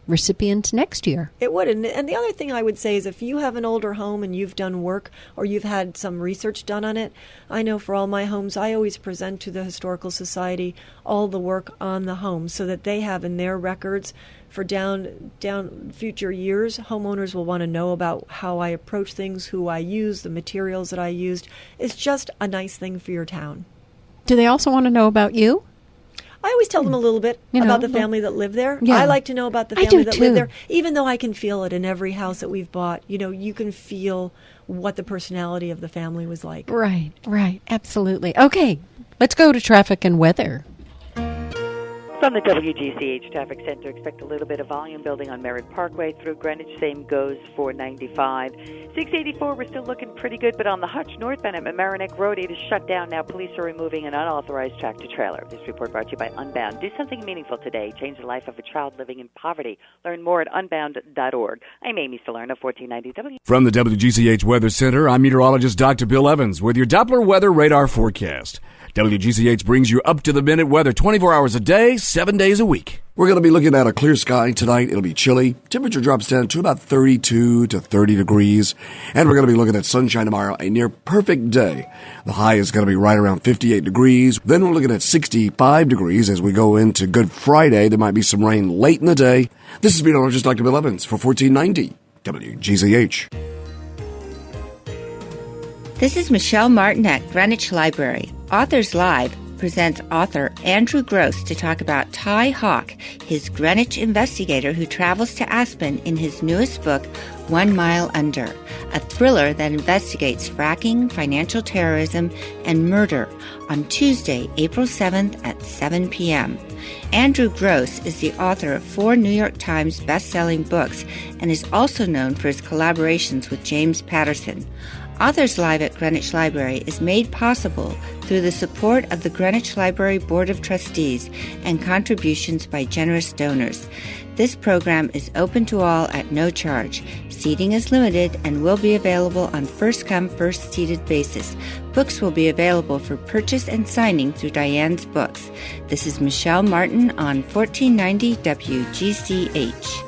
Speaker 1: recipients next year.
Speaker 2: It would. And the other thing I would say is if you have an older home and you've done work or you've had some research done on it, I know for all my homes, I always present to the Historical Society all the work on the home so that they have in their records for down future years. Homeowners will want to know about how I approach things, who I use, the materials that I used. It's just a nice thing for your town.
Speaker 1: Do they also want to know about you?
Speaker 2: I always tell them a little bit about the family that lived there.
Speaker 1: Yeah.
Speaker 2: I like to know about the family that lived there, even though I can feel it in every house that we've bought. You can feel what the personality of the family was like.
Speaker 1: Right, absolutely. Okay, let's go to traffic and weather.
Speaker 3: From the WGCH Traffic Center, expect a little bit of volume building on Merritt Parkway through Greenwich. Same goes for 95. 684, we're still looking pretty good, but on the Hutch northbound at Mamaroneck Road, it is shut down now. Police are removing an unauthorized tractor-trailer. This report brought to you by Unbound. Do something meaningful today. Change the life of a child living in poverty. Learn more at unbound.org. I'm Amy Salerno, 1490 W.
Speaker 4: From the WGCH Weather Center, I'm meteorologist Dr. Bill Evans with your Doppler weather radar forecast. WGCH brings you up-to-the-minute weather 24 hours a day, 7 days a week.
Speaker 5: We're going to be looking at a clear sky tonight. It'll be chilly. Temperature drops down to about 32 to 30 degrees. And we're going to be looking at sunshine tomorrow, a near perfect day. The high is going to be right around 58 degrees. Then we're looking at 65 degrees as we go into Good Friday. There might be some rain late in the day. This is meteorologist Dr. Bill Evans for 1490 WGCH.
Speaker 10: This is Michelle Martin at Greenwich Library. Authors Live presents author Andrew Gross to talk about Ty Hawk, his Greenwich investigator who travels to Aspen in his newest book, 1 Mile Under, a thriller that investigates fracking, financial terrorism, and murder on Tuesday, April 7th at 7 p.m. Andrew Gross is the author of 4 New York Times best-selling books and is also known for his collaborations with James Patterson. Authors Live at Greenwich Library is made possible through the support of the Greenwich Library Board of Trustees and contributions by generous donors. This program is open to all at no charge. Seating is limited and will be available on first-come, first-seated basis. Books will be available for purchase and signing through Diane's Books. This is Michelle Martin on 1490 WGCH.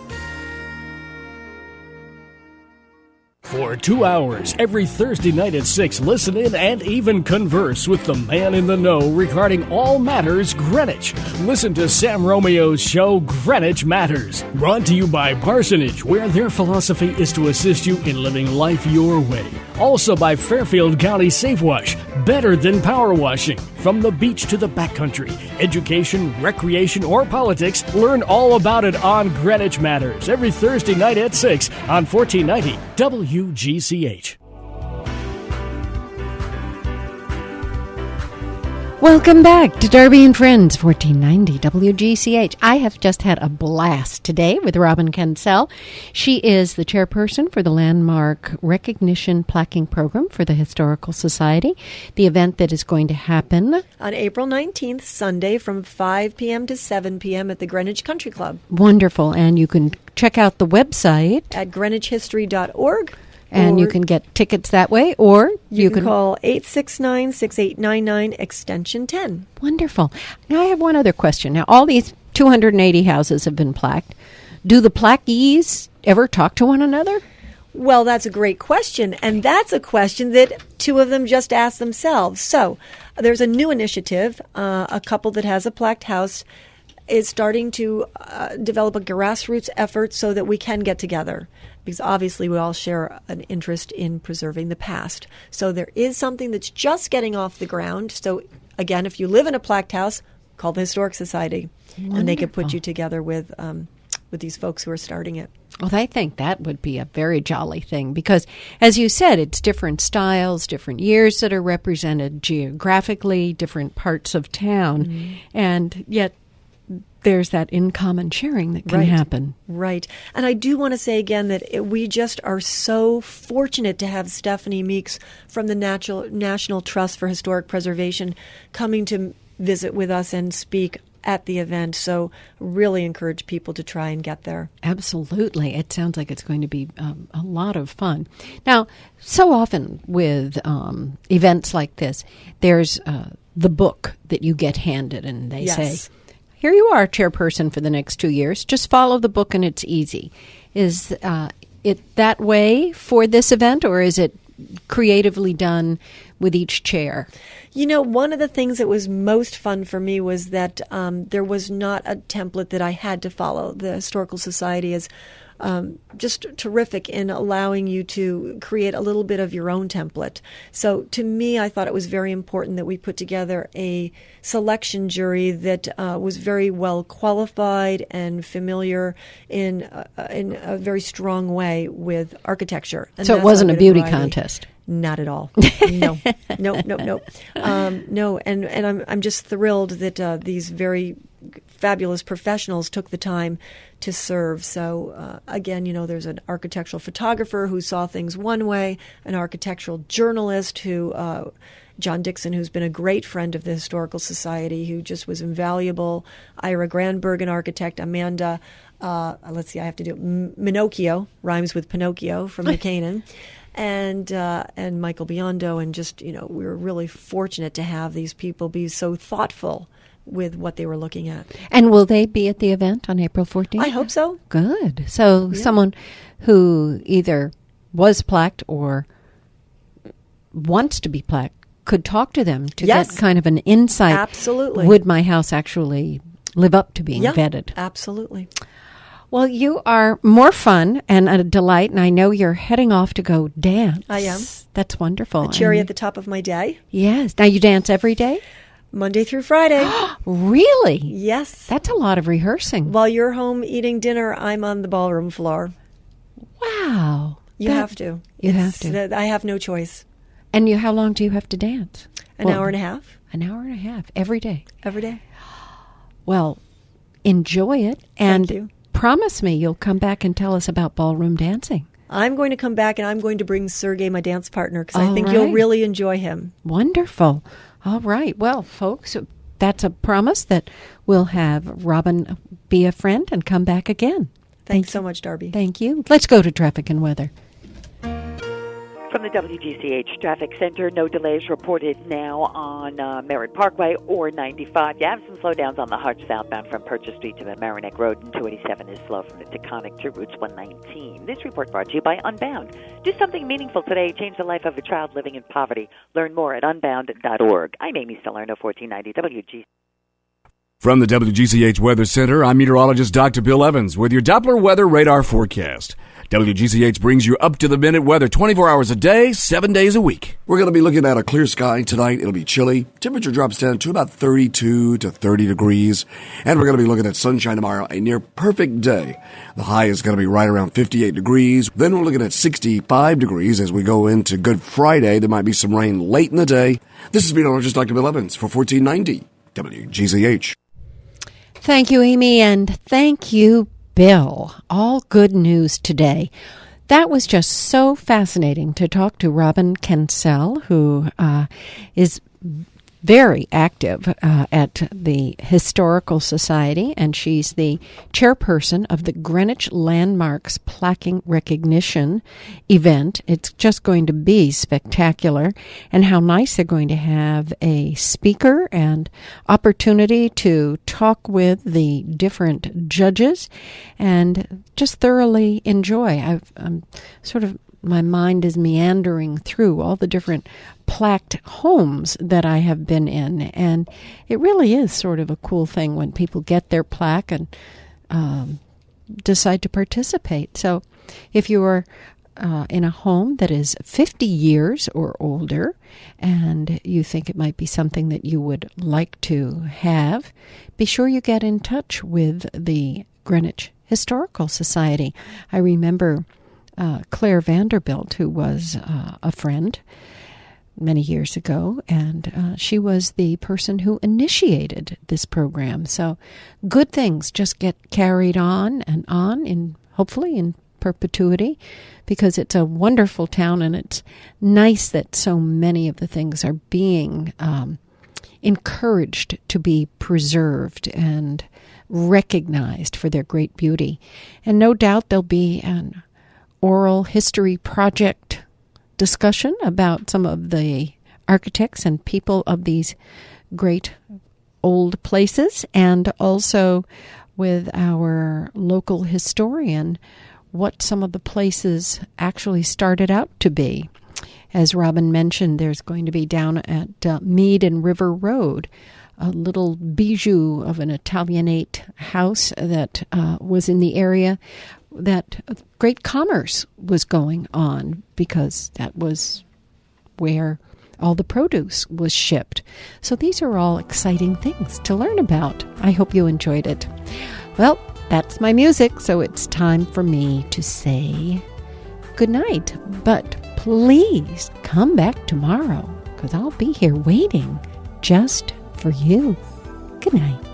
Speaker 9: For 2 hours every Thursday night at 6, listen in and even converse with the man in the know regarding all matters Greenwich. Listen to Sam Romeo's show, Greenwich Matters. Brought to you by Parsonage, where their philosophy is to assist you in living life your way. Also by Fairfield County Safe Wash, better than power washing. From the beach to the backcountry, education, recreation, or politics, learn all about it on Greenwich Matters every Thursday night at 6 on 1490 WGCH.
Speaker 1: Welcome back to Darby and Friends, 1490 WGCH. I have just had a blast today with Robin Kencel. She is the chairperson for the Landmark Recognition Plaquing Program for the Historical Society, the event that is going to happen
Speaker 2: on April 19th, Sunday, from 5 p.m. to 7 p.m. at the Greenwich Country Club.
Speaker 1: Wonderful. And you can check out the website
Speaker 2: at greenwichhistory.org.
Speaker 1: And you can get tickets that way, or
Speaker 2: you can call 869-6899, extension 10.
Speaker 1: Wonderful. Now, I have one other question. Now, all these 280 houses have been plaqued. Do the plaquees ever talk to one another?
Speaker 2: Well, that's a great question, and that's a question that two of them just asked themselves. So, there's a new initiative, a couple that has a plaqued house is starting to develop a grassroots effort so that we can get together. Because obviously we all share an interest in preserving the past. So there is something that's just getting off the ground. So again, if you live in a plaqued house, call the Historic Society. Wonderful. And they could put you together with these folks who are starting it.
Speaker 1: Well, I think that would be a very jolly thing because, as you said, it's different styles, different years that are represented geographically, different parts of town, and yet there's that in common sharing that can happen.
Speaker 2: Right. And I do want to say again that we just are so fortunate to have Stephanie Meeks from the National Trust for Historic Preservation coming to visit with us and speak at the event. So really encourage people to try and get there.
Speaker 1: Absolutely. It sounds like it's going to be a lot of fun. Now, so often with events like this, there's the book that you get handed and they say, here you are, chairperson for the next 2 years. Just follow the book and it's easy. Is it that way for this event, or is it creatively done with each chair?
Speaker 2: You know, one of the things that was most fun for me was that there was not a template that I had to follow. The Historical Society is just terrific in allowing you to create a little bit of your own template. So to me, I thought it was very important that we put together a selection jury that was very well qualified and familiar in a very strong way with architecture. And
Speaker 1: so it wasn't a beauty contest.
Speaker 2: Not at all. No. No. And I'm just thrilled that these very fabulous professionals took the time to serve. So again, you know, there's an architectural photographer who saw things one way, an architectural journalist who, John Dixon, who's been a great friend of the Historical Society, who just was invaluable, Ira Granberg, an architect, Amanda, let's see, I have to do Minocchio, rhymes with Pinocchio from McCain. And Michael Biondo, and just, you know, we were really fortunate to have these people be so thoughtful with what they were looking at.
Speaker 1: And will they be at the event on April 14th?
Speaker 2: I hope so.
Speaker 1: Good. So someone who either was plaqued or wants to be plaqued could talk to them to get kind of an insight.
Speaker 2: Absolutely.
Speaker 1: Would my house actually live up to being vetted?
Speaker 2: Absolutely.
Speaker 1: Well, you are more fun and a delight, and I know you're heading off to go dance.
Speaker 2: I am.
Speaker 1: That's wonderful.
Speaker 2: A cherry at the top of my day.
Speaker 1: Yes. Now, you dance every day?
Speaker 2: Monday through Friday.
Speaker 1: Really?
Speaker 2: Yes.
Speaker 1: That's a lot of rehearsing.
Speaker 2: While you're home eating dinner, I'm on the ballroom floor.
Speaker 1: Wow.
Speaker 2: You have to.
Speaker 1: You have to.
Speaker 2: I have no choice.
Speaker 1: And how long do you have to dance?
Speaker 2: An hour and a half.
Speaker 1: An hour and a half. Every day?
Speaker 2: Every day.
Speaker 1: Well, enjoy it. And
Speaker 2: thank you.
Speaker 1: Promise me you'll come back and tell us about ballroom dancing.
Speaker 2: I'm going to come back and I'm going to bring Sergey, my dance partner, because I
Speaker 1: All
Speaker 2: think
Speaker 1: right.
Speaker 2: you'll really enjoy him.
Speaker 1: Wonderful. All right. Well, folks, that's a promise that we'll have Robin be a friend and come back again.
Speaker 2: Thanks so much, Darby.
Speaker 1: Thank you. Let's go to traffic and weather.
Speaker 3: From the WGCH Traffic Center, no delays reported now on Merritt Parkway or 95. You have some slowdowns on the Hutch southbound from Purchase Street to Mamaroneck Road, and 287 is slow from the Taconic to Routes 119. This report brought to you by Unbound. Do something meaningful today. Change the life of a child living in poverty. Learn more at unbound.org. I'm Amy Salerno, 1490 WGCH.
Speaker 4: From the WGCH Weather Center, I'm meteorologist Dr. Bill Evans with your Doppler weather radar forecast. WGCH brings you up-to-the-minute weather 24 hours a day, 7 days a week.
Speaker 5: We're going to be looking at a clear sky tonight. It'll be chilly. Temperature drops down to about 32 to 30 degrees. And we're going to be looking at sunshine tomorrow, a near perfect day. The high is going to be right around 58 degrees. Then we're looking at 65 degrees as we go into Good Friday. There might be some rain late in the day. This is meteorologist Dr. Bill Evans for 1490 WGCH.
Speaker 1: Thank you, Amy, and thank you, Bill. All good news today. That was just so fascinating to talk to Robin Kencel, who is very active at the Historical Society, and she's the chairperson of the Greenwich Landmarks Plaquing Recognition event. It's just going to be spectacular, and how nice they're going to have a speaker and opportunity to talk with the different judges and just thoroughly enjoy. I'm sort of, my mind is meandering through all the different plaqued homes that I have been in, and it really is sort of a cool thing when people get their plaque and decide to participate. So if you're in a home that is 50 years or older and you think it might be something that you would like to have, be sure you get in touch with the Greenwich Historical Society. I remember Claire Vanderbilt, who was a friend many years ago, and she was the person who initiated this program. So good things just get carried on, in hopefully in perpetuity, because it's a wonderful town, and it's nice that so many of the things are being encouraged to be preserved and recognized for their great beauty. And no doubt there'll be an oral history project discussion about some of the architects and people of these great old places, and also with our local historian what some of the places actually started out to be. As Robin mentioned, there's going to be down at Mead and River Road a little bijou of an Italianate house that was in the area that great commerce was going on, because that was where all the produce was shipped. So these are all exciting things to learn about. I hope you enjoyed it. Well, that's my music, so it's time for me to say good night. But please come back tomorrow, because I'll be here waiting just for you. Good night.